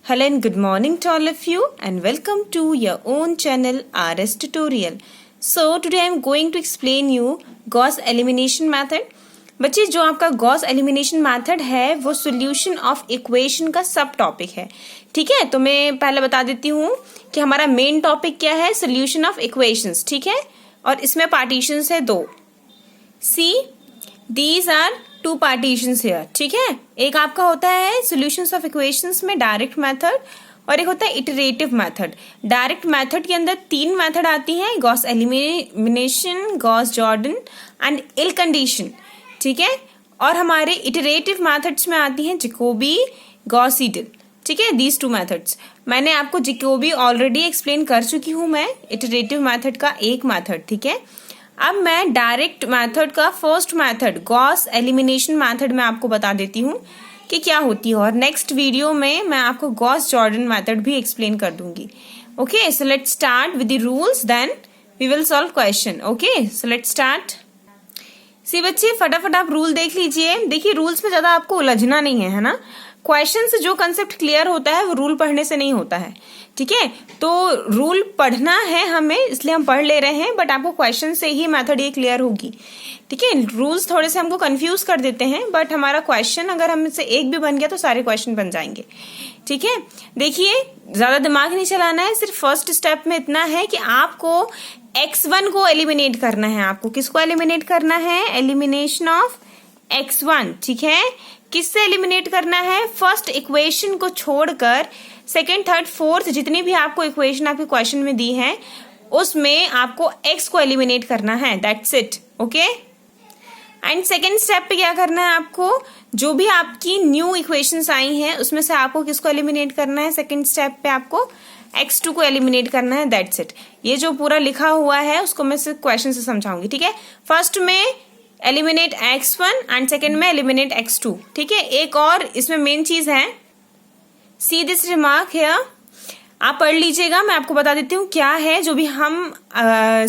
Hello and good morning to all of you and welcome to your own channel RS Tutorial. So today I am going to explain you Gauss elimination method. बच्चे जो आपका Gauss elimination method है वो solution of equation का सब topic है. ठीक है, तो मैं पहले बता देती हूँ कि हमारा मेन टॉपिक क्या है, सॉल्यूशन ऑफ इक्वेशंस. ठीक है, और इसमें पार्टीशंस है दो. See these are two partitions here. ठीक है, एक आपका होता है सॉल्यूशंस ऑफ इक्वेशंस में डायरेक्ट मेथड और एक होता है इटरेटिव मेथड. डायरेक्ट मेथड के अंदर तीन मेथड आती हैं, Gauss elimination, Gauss Jordan and ill condition. ठीक है, और हमारे इटरेटिव मेथड्स में आती हैं जैकोबी, गॉस सीडल. ठीक है, दीज टू मेथड्स. मैंने आपको जैकोबी ऑलरेडी एक्सप्लेन कर चुकी हूं मैं, इटरेटिव मेथड का एक मेथड. ठीक है, अब मैं डायरेक्ट मेथड का first method Gauss elimination method में आपको बता देती हूँ कि क्या होती है, और नेक्स्ट वीडियो में मैं आपको गॉस जॉर्डन मेथड भी एक्सप्लेन कर दूंगी. Okay, so let's start with the rules, then we will solve question. Okay, so let's start. See बच्चे फटाफट आप रूल देख लीजिए. देखिए रूल्स में ज्यादा आपको उलझना नहीं है ना. क्वेश्चन से जो कंसेप्ट क्लियर होता है वो रूल पढ़ने से नहीं होता है. ठीक है, तो रूल पढ़ना है हमें, इसलिए हम पढ़ ले रहे हैं, बट आपको क्वेश्चन से ही मेथड ये क्लियर होगी. ठीक है, रूल्स थोड़े से हमको कंफ्यूज कर देते हैं, बट हमारा क्वेश्चन अगर हमसे एक भी बन गया तो सारे क्वेश्चन बन जाएंगे. ठीक है, देखिए ज्यादा दिमाग नहीं चलाना है, सिर्फ फर्स्ट स्टेप में इतना है कि आपको x1 को एलिमिनेट करना है. आपको किसको एलिमिनेट करना है? Elimination of x1. ठीक है, किससे एलिमिनेट करना है? फर्स्ट इक्वेशन को छोड़कर सेकेंड, थर्ड, फोर्थ जितनी भी आपको इक्वेशन आपके क्वेश्चन में दी है उसमें आपको x को एलिमिनेट करना है. That's it. Okay, and second step पे क्या करना है? आपको जो भी आपकी न्यू इक्वेशंस आई हैं उसमें से आपको किसको एलिमिनेट करना है? सेकेंड स्टेप पे आपको x2 को एलिमिनेट करना है. That's it. ये जो पूरा लिखा हुआ है उसको मैं सिर्फ क्वेश्चन से समझाऊंगी. ठीक है, फर्स्ट में एलिमिनेट x1 एंड सेकेंड में एलिमिनेट x2. ठीक है, एक और इसमें मेन चीज है, सी दिस रिमार्क हियर, आप पढ़ लीजिएगा. मैं आपको बता देती हूँ क्या है. जो भी हम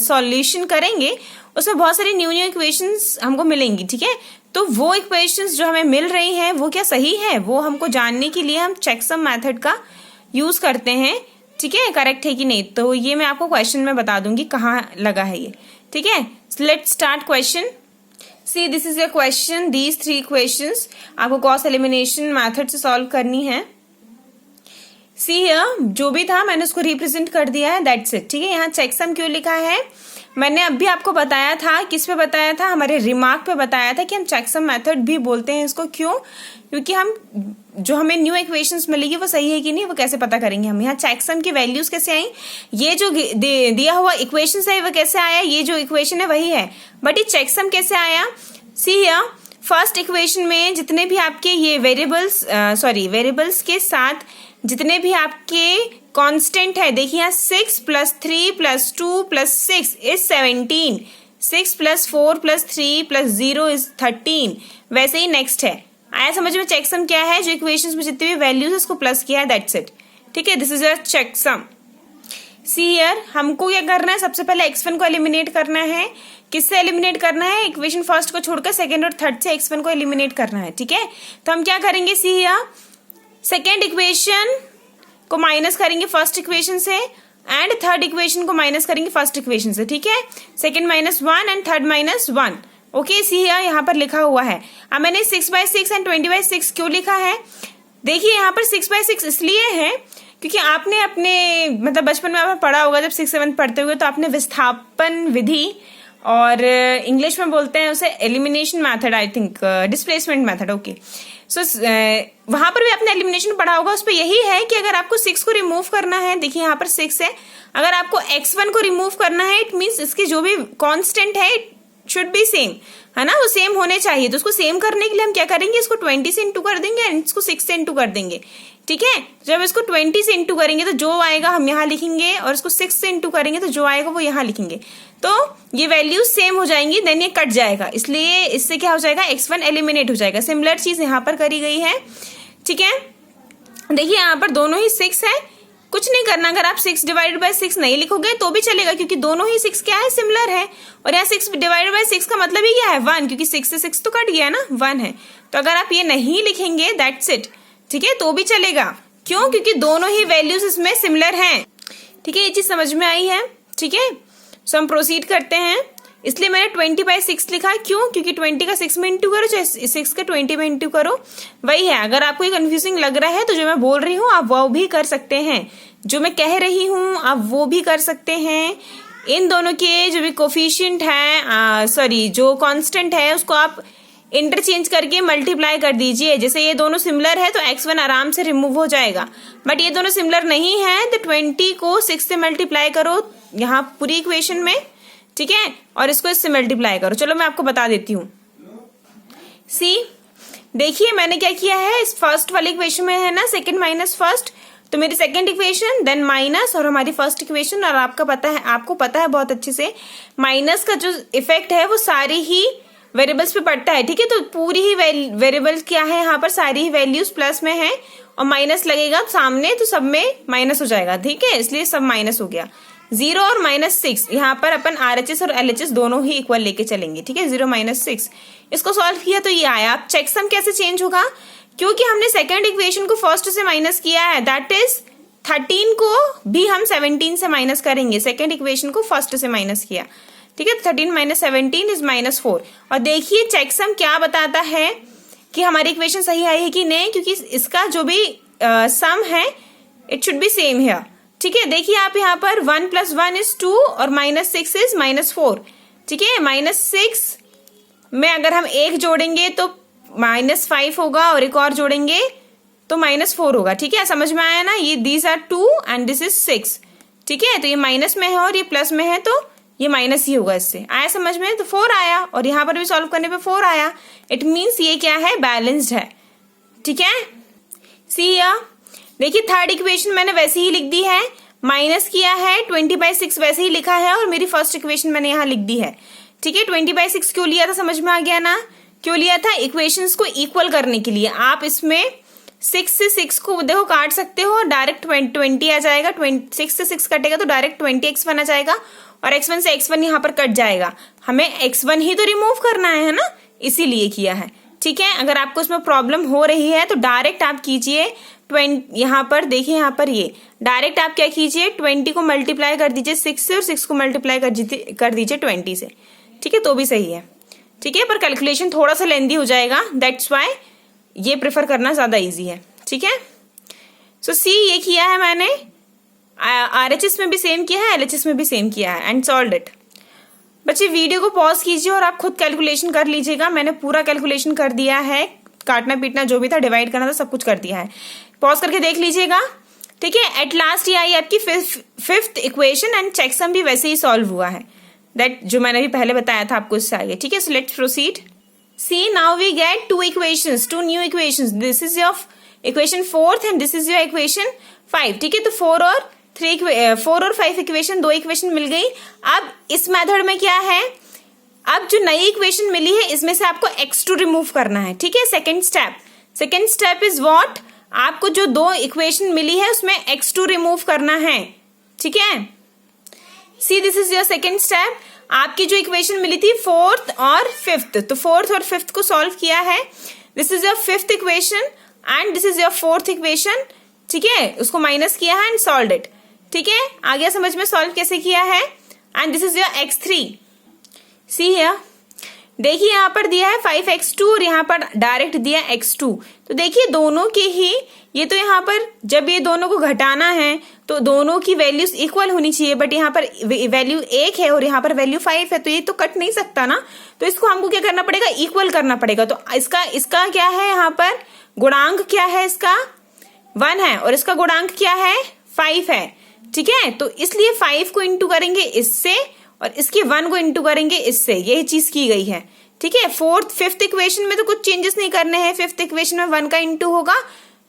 सॉल्यूशन करेंगे उसमें बहुत सारी न्यू इक्वेशंस हमको मिलेंगी. ठीक है, तो वो इक्वेशंस जो हमें मिल रही हैं वो क्या सही है, वो हमको जानने के लिए हम चेकसम मेथड का यूज करते हैं. ठीक है, करेक्ट है कि नहीं, तो ये मैं आपको क्वेश्चन में बता दूंगी कहाँ लगा है ये. ठीक है, let's start question. See this is a question, these three questions आपको गॉस एलिमिनेशन मेथड से सॉल्व करनी है. सी हियर जो भी था मैंने उसको रिप्रेजेंट कर दिया है. That's it. ठीक है, यहाँ चेकसम क्यों लिखा है मैंने अभी आपको बताया था. किस पे बताया था? हमारे रिमार्क पे बताया था कि हम चेकसम मेथड भी बोलते हैं इसको. क्यों? क्योंकि हम जो हमें न्यू इक्वेशंस मिलेगी वो सही है कि नहीं वो कैसे पता करेंगे हम. यहाँ चेकसम की वैल्यूज कैसे आई? ये जो दिया हुआ इक्वेशन है वो कैसे आया? ये जो इक्वेशन है वही है, बट ये चेकसम कैसे आया? सी हियर फर्स्ट इक्वेशन में जितने भी आपके ये वेरिएबल्स के साथ जितने भी आपके कांस्टेंट है, देखिए यहाँ 6 + 3 + 2 + 6 इज 17. 6 + 4 + 3 + 0 इज 13. वैसे ही नेक्स्ट है. आया समझ में? चेकसम क्या है? जो इक्वेशंस में जितने भी वैल्यूज है उसको प्लस किया है. That's it. ठीक है, this is your checksum. See here हमको क्या करना है? सबसे पहले x1 को एलिमिनेट करना है. किससे एलिमिनेट करना है? इक्वेशन फर्स्ट को छोड़कर सेकंड और थर्ड से x1 को एलिमिनेट करना है. ठीक है, तो हम क्या करेंगे? सी हियर सेकेंड इक्वेशन को माइनस करेंगे फर्स्ट इक्वेशन से एंड थर्ड इक्वेशन को माइनस करेंगे फर्स्ट इक्वेशन से. ठीक है, सेकेंड -1 एंड थर्ड -1. ओके, सी यहाँ पर लिखा हुआ है. अब मैंने 6/6 एंड 20/6 क्यों लिखा है? देखिए यहाँ पर 6/6 इसलिए है क्योंकि आपने अपने मतलब बचपन में आपने पढ़ा होगा, जब 6th-7th पढ़ते हुए, तो आपने विस्थापन विधि और इंग्लिश में बोलते हैं उसे elimination method, I think displacement method. Okay, so वहां पर भी आपने एलिमिनेशन पढ़ा होगा. उस पर यही है कि अगर आपको 6 को रिमूव करना है, देखिए यहाँ पर 6 है, अगर आपको x1 को रिमूव करना है इट मीन्स इसके जो भी कांस्टेंट है इट शुड बी सेम, है ना, वो सेम होने चाहिए. तो उसको सेम करने के लिए हम क्या करेंगे? इसको 20 से इंटू कर देंगे एंड इसको 6 से इंटू कर देंगे. ठीक है, जब इसको 20 से इंटू करेंगे तो जो आएगा हम यहाँ लिखेंगे, और इसको 6 से इंटू करेंगे तो जो आएगा वो यहाँ लिखेंगे. तो ये वैल्यूज सेम हो जाएंगी, देन ये कट जाएगा, इसलिए इससे क्या हो जाएगा? x1 एलिमिनेट हो जाएगा. सिमिलर चीज यहाँ पर करी गई है. ठीक है, देखिए यहाँ पर दोनों ही 6 है, कुछ नहीं करना. अगर आप 6/6 नहीं लिखोगे तो भी चलेगा क्योंकि दोनों ही 6 क्या है? सिमिलर है. और यहाँ 6/6 का मतलब ही क्या है? 1, क्योंकि 6 से 6 तो कट गया ना, 1 है. तो अगर आप ये नहीं लिखेंगे दैट्स इट. ठीक है, तो भी चलेगा. क्यों? क्योंकि दोनों ही वैल्यूज इसमें सिमिलर हैं। ठीक है, ये चीज समझ में आई है। ठीक है, सो हम प्रोसीड करते हैं। इसलिए मैंने 20/6 लिखा। क्यों? क्योंकि 20 का 6 में इंटू करो, चाहे 6 का 20 में इंटू करो, वही है। अगर आपको ये कंफ्यूजिंग लग रहा है तो जो मैं बोल रही हूँ आप वो भी कर सकते हैं, जो मैं कह रही हूँ आप वो भी कर सकते हैं। इन दोनों के जो भी कोफिशिएंट है, सॉरी जो कांस्टेंट है, उसको आप इंटरचेंज करके मल्टीप्लाई कर दीजिए। जैसे ये दोनों सिमिलर है तो x1 आराम से रिमूव हो जाएगा, बट ये दोनों सिमिलर नहीं है तो 20 को 6 से मल्टीप्लाई करो यहाँ पूरी इक्वेशन में। ठीक है, और इसको इससे मल्टीप्लाई करो। चलो मैं आपको बता देती हूँ। सी देखिए मैंने क्या किया है, इस फर्स्ट वाली इक्वेशन में है ना सेकंड माइनस फर्स्ट, तो मेरी सेकंड इक्वेशन देन माइनस और हमारी फर्स्ट इक्वेशन। और आपको पता है बहुत अच्छे से माइनस का जो इफेक्ट है वो सारी ही वेरिएबल्स पे पड़ता है। ठीक है, तो पूरी ही वेरिएबल क्या है यहाँ पर, सारी ही वैल्यूज प्लस में है और माइनस लगेगा सामने तो सब में माइनस हो जाएगा। ठीक है, इसलिए सब माइनस हो गया। 0 और -6 यहाँ पर अपन RHS और LHS दोनों ही इक्वल लेके चलेंगे। ठीक है, 0 -6 इसको सॉल्व किया तो ये आया। अब चेकसम कैसे चेंज होगा, क्योंकि हमने सेकंड इक्वेशन को फर्स्ट से माइनस किया है, दैट इज 13 को भी हम 17 से माइनस करेंगे। सेकंड इक्वेशन को फर्स्ट से माइनस किया। ठीक है, 13 - 17 इज -4। और देखिए चेकसम क्या बताता है कि हमारी इक्वेशन सही आई है कि नहीं, क्योंकि इसका जो भी सम है it should be same here. ठीक है, देखिए आप यहाँ पर 1 + 1 इज 2 और -6 इज -4। ठीक है, -6 में अगर हम एक जोड़ेंगे तो -5 होगा और एक और जोड़ेंगे तो -4 होगा। ठीक है, समझ में आया ना? ये these are 2 and this is 6। ठीक है, तो ये माइनस में है और ये प्लस में है तो ये माइनस ही होगा। इससे आया समझ में? तो 4 आया और यहाँ पर भी सॉल्व करने पे 4 आया। इट मीन्स ये क्या है, बैलेंस्ड है। ठीक है, सी हियर देखिए थर्ड इक्वेशन मैंने वैसे ही लिख दी है, माइनस किया है, 20/6 वैसे ही लिखा है और मेरी फर्स्ट इक्वेशन मैंने यहाँ लिख दी है। ठीक है, 20/6 क्यों लिया था समझ में आ गया ना? क्यों लिया था? इक्वेशंस को इक्वल करने के लिए। आप इसमें 6 से 6 को देखो काट सकते हो, डायरेक्ट 20 आ जाएगा। 6 से 6 कटेगा तो डायरेक्ट 20x1 आ जाएगा और x1 से x1 यहाँ पर कट जाएगा। हमें x1 ही तो रिमूव करना है ना, इसीलिए किया है। ठीक है, अगर आपको इसमें प्रॉब्लम हो रही है तो डायरेक्ट आप कीजिए 20, यहाँ पर देखिए, यहाँ पर ये डायरेक्ट आप क्या कीजिए, 20 को मल्टीप्लाई कर दीजिए 6 से और 6 को मल्टीप्लाई कर दीजिए 20 से। ठीक है, तो भी सही है। ठीक है, पर कैलकुलेशन थोड़ा सा लेंदी हो जाएगा, दैट्स वाई ये प्रेफर करना ज्यादा इजी है। ठीक है, सो सी ये किया है मैंने, RHS में भी सेम किया है, LHS में भी सेम किया है एंड सॉल्व्ड इट। बच्चे वीडियो को पॉज कीजिए और आप खुद कैलकुलेशन कर लीजिएगा। मैंने पूरा कैलकुलेशन कर दिया है, काटना पीटना जो भी था, डिवाइड करना था, सब कुछ कर दिया है। पॉज करके देख लीजिएगा। ठीक है, एट लास्ट ये आई आपकी फिफ्थ इक्वेशन एंड चेकसम भी वैसे ही सॉल्व हुआ है, दैट जो मैंने भी पहले बताया था आपको इससे आगे। ठीक है, so let's proceed. See now we get two new equations. This is your equation 4th and this is your equation 5। ठीक है, तो 4 और 5 इक्वेशन, 2 इक्वेशन मिल गई। अब इस मेथड में क्या है, अब जो नई इक्वेशन मिली है इसमें से आपको x2 रिमूव करना है। ठीक है, सेकेंड स्टेप इज व्हाट, आपको जो 2 इक्वेशन मिली है उसमें x2 रिमूव करना है। ठीक है, see this is your second step. आपकी जो इक्वेशन मिली थी 4th और 5th, तो 4th और 5th को सॉल्व किया है। This is your 5th equation and this is your 4th equation. ठीक है, उसको माइनस किया है एंड सॉल्व्ड इट। ठीक है, आ गया समझ में सॉल्व कैसे किया है। And this is your x3। See here देखिए यहाँ पर दिया है 5x2 और यहाँ पर डायरेक्ट दिया x2। तो देखिए दोनों के ही, ये तो यहाँ पर जब ये दोनों को घटाना है तो दोनों की वैल्यूज इक्वल होनी चाहिए, बट यहाँ पर वैल्यू 1 है और यहाँ पर वैल्यू 5 है, तो ये तो कट नहीं सकता ना। तो इसको हमको क्या करना पड़ेगा, इक्वल करना पड़ेगा। तो इसका क्या है, यहाँ पर गुणांक क्या है, इसका 1 है और इसका गुणांक क्या है, 5 है। ठीक है, तो इसलिए 5 को इंटू करेंगे इससे और इसके 1 को इंटू करेंगे इससे, यही चीज की गई है। ठीक है, 5th इक्वेशन में तो कुछ चेंजेस नहीं करने हैं। 5th इक्वेशन में 1 का इंटू होगा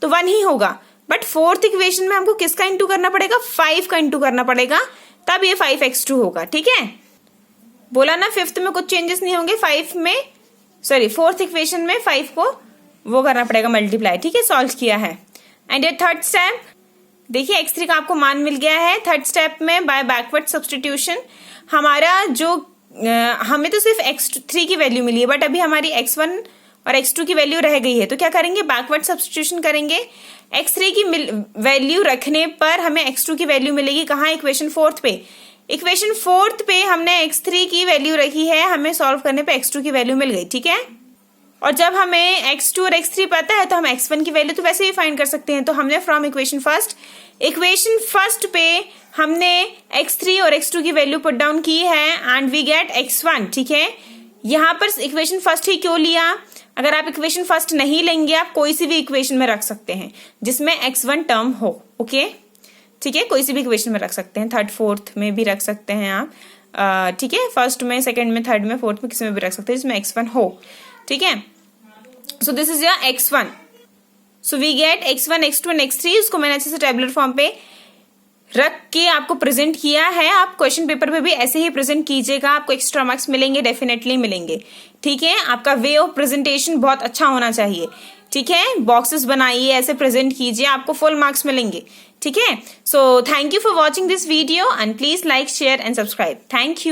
तो 1 ही होगा, बट 4th इक्वेशन में हमको किसका इंटू करना पड़ेगा, 5 का इंटू करना पड़ेगा, तब ये 5x2 होगा। ठीक है, बोला ना 5th में कुछ चेंजेस नहीं होंगे, 4th इक्वेशन में 5 को वो करना पड़ेगा मल्टीप्लाई। ठीक है, सॉल्व किया है। एंड ये थर्ड स्टेप देखिए, x3 का आपको मान मिल गया है। थर्ड स्टेप में बाय बैकवर्ड सब्सटीट्यूशन हमारा जो हमें तो सिर्फ x3 की वैल्यू मिली है, बट अभी हमारी x1 और x2 की वैल्यू रह गई है, तो क्या करेंगे, बैकवर्ड सब्स्टिट्यूशन करेंगे। x3 की वैल्यू रखने पर हमें x2 की वैल्यू मिलेगी कहाँ, इक्वेशन 4 पे। इक्वेशन 4 पे हमने x3 की वैल्यू रखी है, हमें सॉल्व करने पे x2 की वैल्यू मिल गई, ठीक है। और जब हमें x2 और x3 पता है तो हम x1 की वैल्यू तो वैसे ही फाइंड कर सकते हैं। तो हमने फ्रॉम इक्वेशन फर्स्ट पे हमने x3 और x2 की वैल्यू पुट डाउन की है एंड वी गेट x1, ठीक है। यहाँ पर इक्वेशन फर्स्ट ही क्यों लिया, अगर आप इक्वेशन फर्स्ट नहीं लेंगे आप कोई सी भी इक्वेशन में रख सकते हैं जिसमें x1 टर्म हो, ओके, ठीक है। कोई सी भी इक्वेशन में रख सकते हैं, थर्ड फोर्थ में भी रख सकते हैं आप, ठीक है। फर्स्ट में, सेकंड में, थर्ड में, फोर्थ में, किसी में भी रख सकते हैं जिसमें x1 हो, ठीक है। So this is your x1, so we get x1, x2 and x3। उसको मैंने अच्छे से टेबुलर फॉर्म पे रख के आपको प्रेजेंट किया है। आप क्वेश्चन पेपर पे भी ऐसे ही प्रेजेंट कीजिएगा, आपको एक्स्ट्रा मार्क्स मिलेंगे, डेफिनेटली मिलेंगे, ठीक है। आपका वे ऑफ प्रेजेंटेशन बहुत अच्छा होना चाहिए, ठीक है। बॉक्सेस बनाइए, ऐसे प्रेजेंट कीजिए, आपको फुल मार्क्स मिलेंगे, ठीक है। So thank you for watching this video and please like, share and subscribe. Thank you.